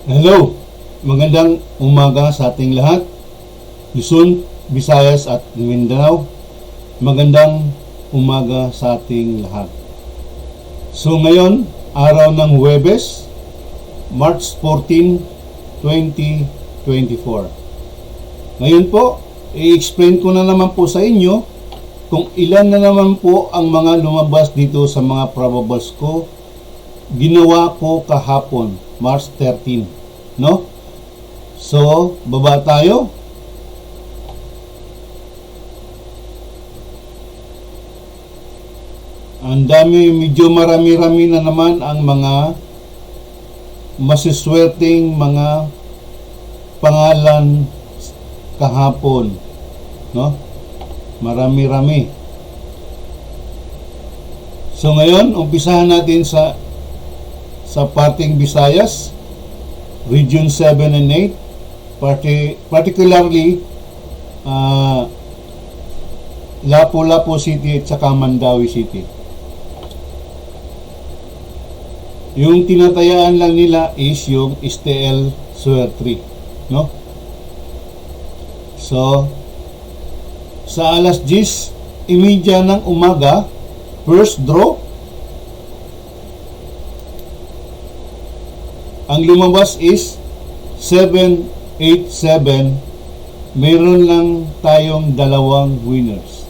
Hello, magandang umaga sa ating lahat. Luzon, Visayas at Mindanao. Magandang umaga sa ating lahat. So ngayon, araw ng Huwebes, March 14, 2024. Ngayon po, i-explain ko na naman po sa inyo kung ilan na naman po ang mga lumabas dito sa mga probables ko. Ginawa ko kahapon, March 13, no? So, baba tayo. Ang dami, medyo marami-rami na naman ang mga masiswerteng mga pangalan kahapon, no? Marami-rami. So ngayon, umpisahan natin sa parting Visayas, Region 7 and 8, particularly Lapu-Lapu City at saka Mandawi City. Yung tinatayaan lang nila is yung STL Swer 3, no? So, sa alas 10:30 ng umaga, first draw, ang lumabas is 787. Meron lang tayong dalawang winners.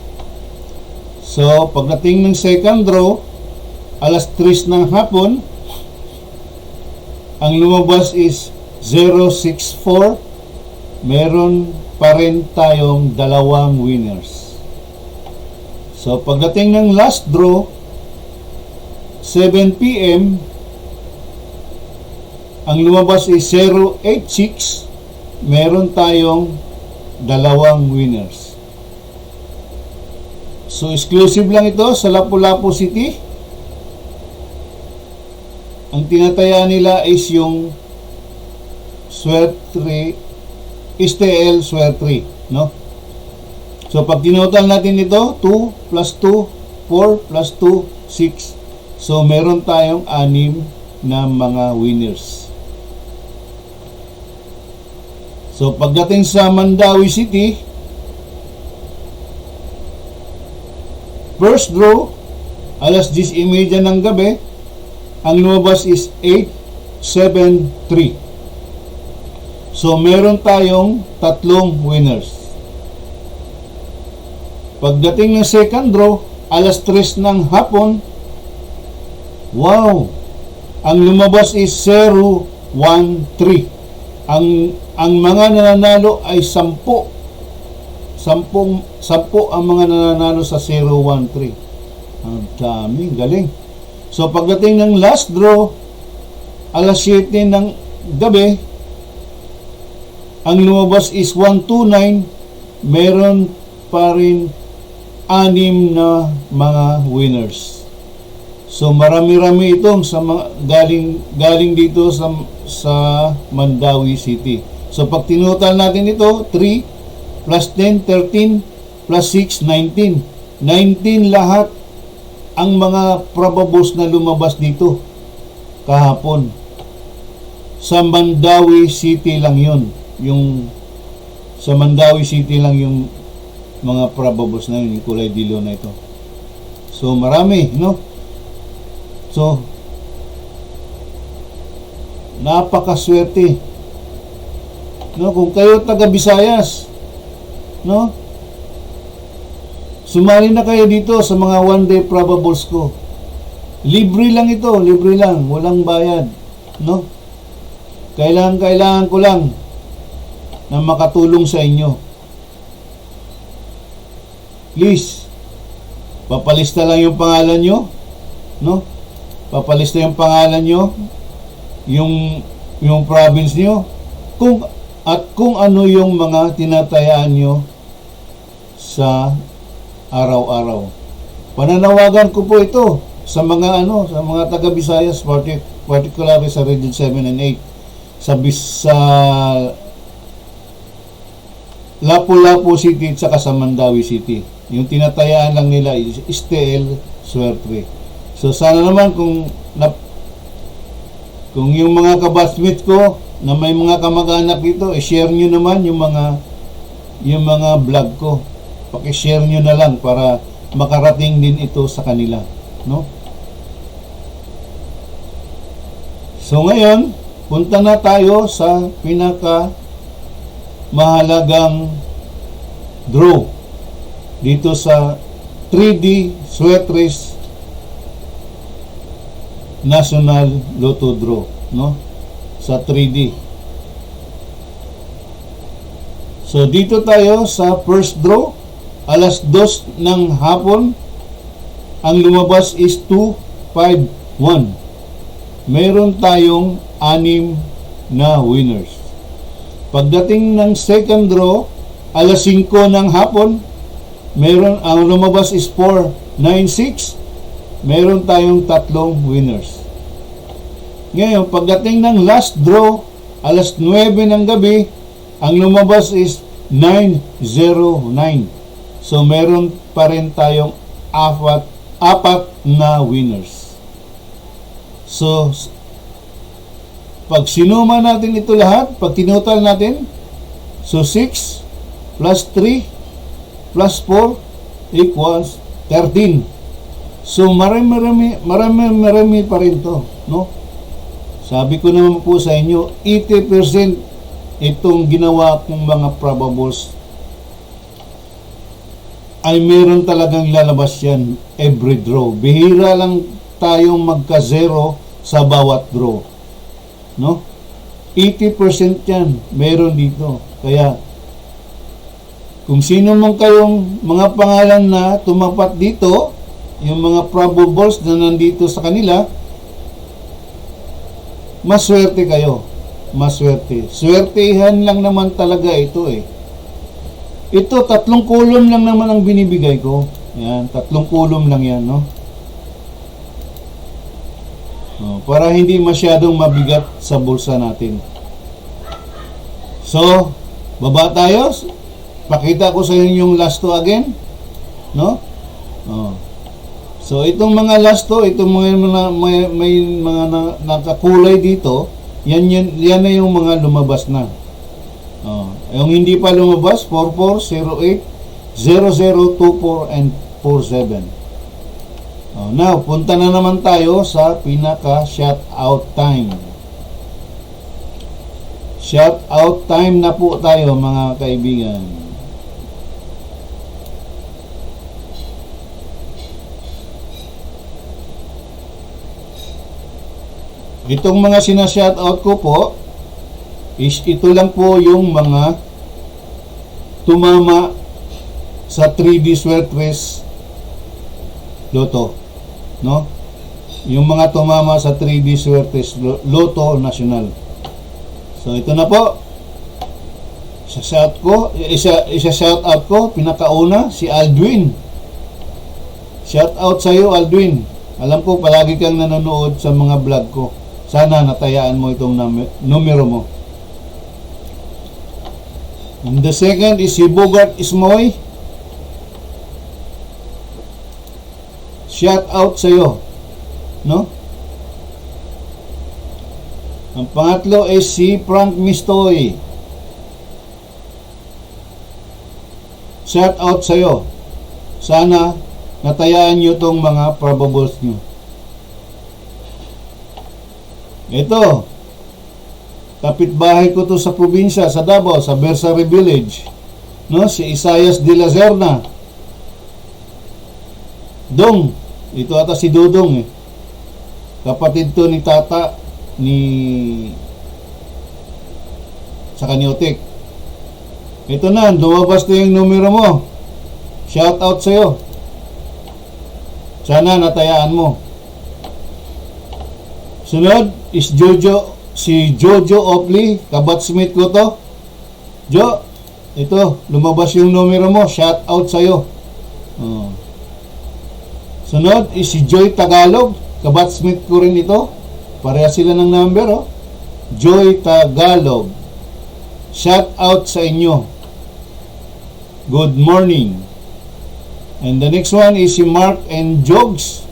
So, pagdating ng second draw, alas 3 ng hapon, ang lumabas is 064. Meron pa rin tayong dalawang winners. So, pagdating ng last draw, 7 p.m., ang lumabas is 086. Meron tayong dalawang winners. So, exclusive lang ito sa Lapu-Lapu City. Ang tinataya nila is yung Swer 3, STL Swer 3, no? So, pag tinotal natin ito, 2 plus 2, 4 plus 2, 6. So, meron tayong 6 na mga winners. So, pagdating sa Mandawi City, first draw, alas 10:30 ng gabi, ang lumabas is 873. So, meron tayong 3 winners. Pagdating ng second draw, alas 3 ng hapon, wow! Ang lumabas is 013. Ang mga nananalo ay 10 ang mga nananalo sa 013. Ang dami, galing. So, pagdating ng last draw, alas 7 ng gabi, ang lumabas is 129. Meron pa rin 6 na mga winners. So, marami-rami itong sa mga galing dito sa Mandawi City. So, pag tinutal natin ito, 3 plus 10, 13 plus 6, 19. 19 lahat ang mga probables na lumabas dito kahapon. Sa Mandawi City lang yun. Sa Mandawi City lang yung mga probables na yun, yung kulay dilaw na ito. So, marami, no? So, napakaswerte. No, kung kayo taga Visayas, no? Sumali na kayo dito sa mga one day probables ko. Libre lang ito, libre lang, walang bayad, no? Kailangan ko lang na makatulong sa inyo. Please, papalista lang yung pangalan nyo, no? Papalista yung pangalan nyo, yung province nyo, kung ano yung mga tinatayaan nyo sa araw-araw. Pananawagan ko po ito sa mga taga Visayas, particularly sa Region 7 and 8, sa Lapu-Lapu City at saka sa Mandawi City. Yung tinatayaan lang nila is STL Swer 3. So sana naman kung yung mga kabatchmates ko na may mga kamag-anak dito, i-share nyo naman yung mga vlog ko. Paki-share nyo na lang para makarating din ito sa kanila, no? So ngayon, punta na tayo sa pinaka mahalagang draw dito sa 3D Sweat Race National Lotto Draw, no? Sa 3D. So dito tayo sa first draw, alas 2 ng hapon. Ang lumabas is 251. Meron tayong 6 na winners. Pagdating ng second draw, alas 5 ng hapon, ang lumabas is 496. Meron tayong 3 winners. Ngayon, pagdating ng last draw, alas 9 ng gabi, ang lumabas is 909. So, meron pa rin tayong apat na winners. So, pag sinuma natin ito lahat, pag tinutal natin, so 6 plus 3 plus 4 equals 13. So, marami pa rin to, no? Sabi ko naman po sa inyo, 80% itong ginawa kong mga probables ay meron talagang lalabas yan every draw. Bihira lang tayong magka-zero sa bawat draw, no? 80% yan meron dito. Kaya kung sino man kayong mga pangalan na tumapat dito, yung mga probables na nandito sa kanila, maswerte kayo. Maswerte. Swertehan lang naman talaga ito eh. Ito, 3 kulom lang naman ang binibigay ko. Yan, 3 kulom lang yan, no? Para hindi masyadong mabigat sa bulsa natin. So, baba tayo. Pakita ko sa inyo yung last 2 again, no? So itong mga last 2, itong mga may mga nakakulay dito, yan na yung mga lumabas na. Yung hindi pa lumabas, 44, 08, 00, 24 and 47. Now, punta na naman tayo sa pinaka shout-out time. Shout-out time na po tayo, mga kaibigan. Itong mga sinashoutout ko po is ito lang po yung mga tumama sa 3D Sweat Race Lotto, no? Yung mga tumama sa 3D Sweat Race Lotto National. So ito na po. Isa-shoutout ko, pinakauna si Aldwin. Shoutout sa iyo, Aldwin. Alam ko palagi kang nanonood sa mga vlog ko. Sana natayaan mo itong numero mo. And the second is si Bogart Ismoy. Shout out sa iyo, no? Ang pangatlo is si Frank Mistoy. Shout out sa iyo. Sana natayaan nyo itong mga probables nyo. Ito, kapitbahay ko to sa probinsya, sa Davao, sa Bersari Village, no? Si Isayas de la Serna. Dong, ito ata si Dudong eh. Kapatid to ni Tata sa Kanyotek. Ito na, lumabas na yung numero mo. Shout out sa'yo. Sana natayaan mo. Sunod is si Jojo Opley, kabatsmith ko to. Jo, ito, lumabas yung numero mo. Shout out sa'yo. Sunod is si Joy Tagalog, kabatsmith ko rin ito. Pareha sila ng number, oh. Joy Tagalog. Shout out sa inyo. Good morning. And the next one is si Mark and Jogs.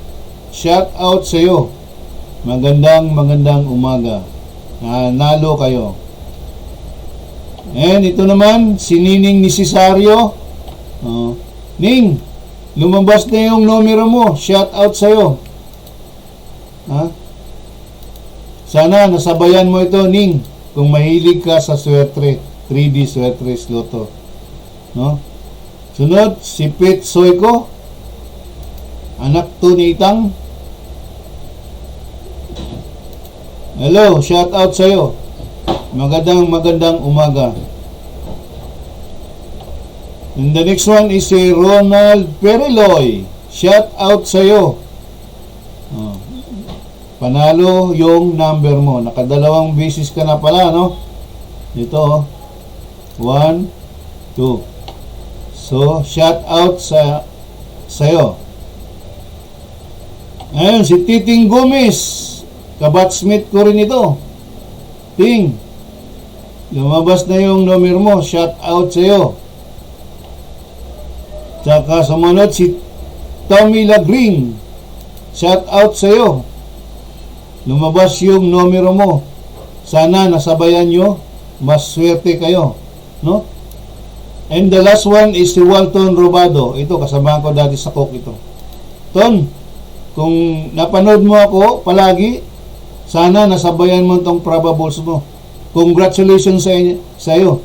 Shout out sa iyo. Magandang umaga. Nalo kayo. And ito naman, si Nining ni Cesario. Ning, lumabas na yung numero mo. Shout out sa'yo. Sana nasabayan mo ito, Ning. Kung mahilig ka sa swerte, 3D swerte loto. No? Sunod, si Pete Soyko. Anak to ni Itang. Hello, shout out sa'yo. Magandang umaga. And the next one is si Ronald Periloy. Shout out sa'yo. Panalo yung number mo. Nakadalawang beses ka na pala, no? Ito, 1, 2. So, shout out sa'yo. Ayun, si Titing Gomez. Kabatsmith ko rin ito. Ting, lumabas na yung number mo. Shout out sa'yo. Tsaka sumunod si Tommy Lagreen. Shout out sa'yo. Lumabas yung numero mo. Sana nasabayan nyo. Mas swerte kayo. No? And the last one is si Walton Robado. Ito, kasama ko dati sa Coke ito. Ton, kung napanood mo ako palagi, sana nasabayan mo itong probables mo. Congratulations sa iyo.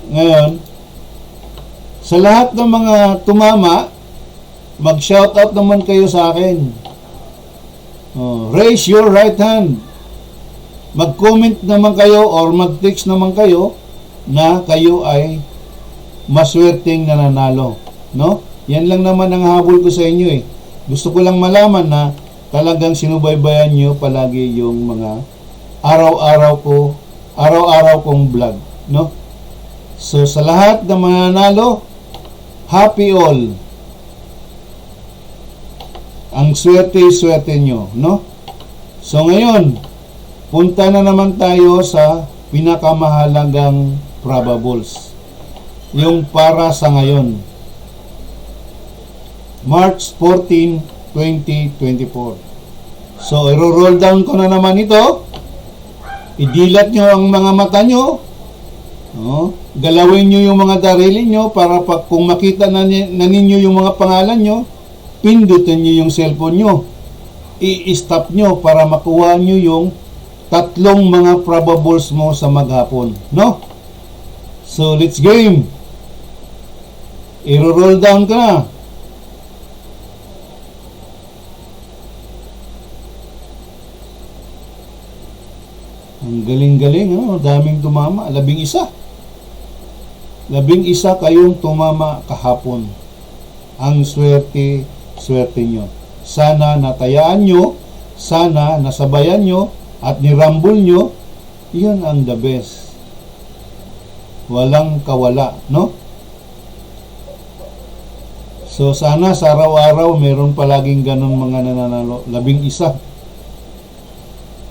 Ngayon, sa lahat ng mga tumama, mag-shoutout naman kayo sa akin. Raise your right hand. Mag-comment naman kayo or mag-text naman kayo na kayo ay maswerteng nananalo. No? Yan lang naman ang habol ko sa inyo eh. Gusto ko lang malaman na talagang sinubaybayan nyo palagi yung mga araw-araw kong vlog. No? So sa lahat ng mananalo, happy all. Ang swerte nyo, no? So ngayon, punta na naman tayo sa pinakamahalagang probables. Yung para sa ngayon. March 14, 2024. So, i-roll down ko na naman ito. Idilat nyo ang mga mata nyo. Galawin nyo yung mga darili nyo para kung makita na ninyo yung mga pangalan nyo, pindutin nyo yung cellphone nyo. I-stop nyo para makuha nyo yung tatlong mga probables mo sa maghapon. No? So, let's game. I-roll down ka na. Ang galing-galing, no? Daming tumama. 11. 11 kayong tumama kahapon. Ang swerte nyo. Sana natayaan nyo, sana nasabayan nyo, at nirambol nyo, yun ang the best. Walang kawala, no? So sana sa araw-araw meron palaging ganun mga nananalo. 11.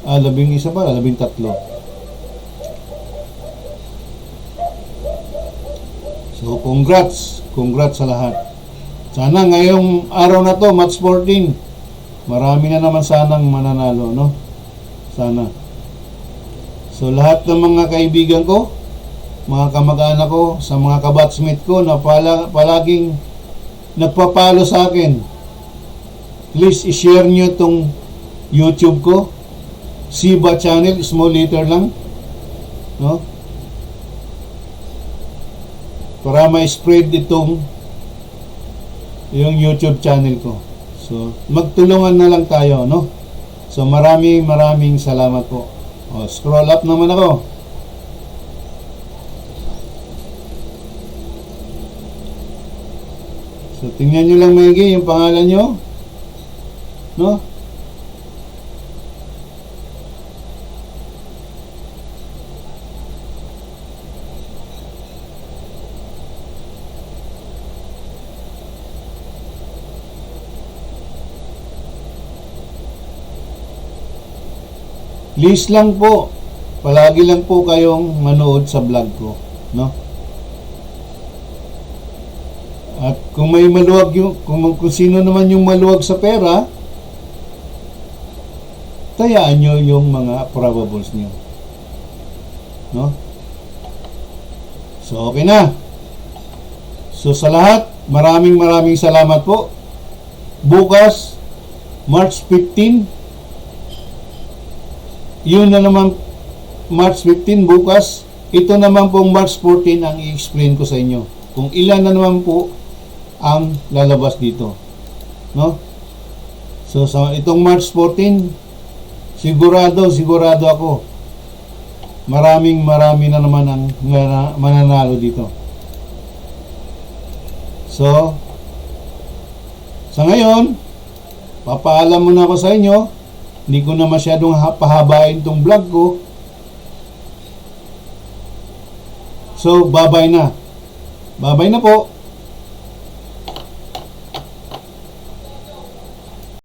11 pa, 13. So congrats sa lahat. Sana ngayong araw na to, March 14, marami na naman sanang mananalo, no? Sana. So lahat ng mga kaibigan ko, mga kamag-anak ko, sa mga kabatsmate ko na palaging nagpapalo sa akin, please i-share nyo itong YouTube ko, Siba Channel, small letter lang, no? Para ma-spread itong yung YouTube channel ko. So, magtulungan na lang tayo, no? So, maraming salamat po. Scroll up naman ako. So, tingnan nyo lang maigi yung pangalan nyo. No? Please lang po, palagi lang po kayong manood sa vlog ko, no? At kung may maluwag yung, kung sino naman yung maluwag sa pera, tayaan nyo yung mga probables nyo. No? So, okay na. So, sa lahat, maraming salamat po. Bukas, March 15, yun na naman, March 15 bukas. Ito naman pong March 14 ang i-explain ko sa inyo. Kung ilan na naman po ang lalabas dito. No? So, sa itong March 14, sigurado ako, marami na naman ang mananalo dito. So, sa ngayon, papaalam muna ako sa inyo. Hindi ko na masyadong pahabain tong vlog ko. So, bye-bye na. Bye-bye na po.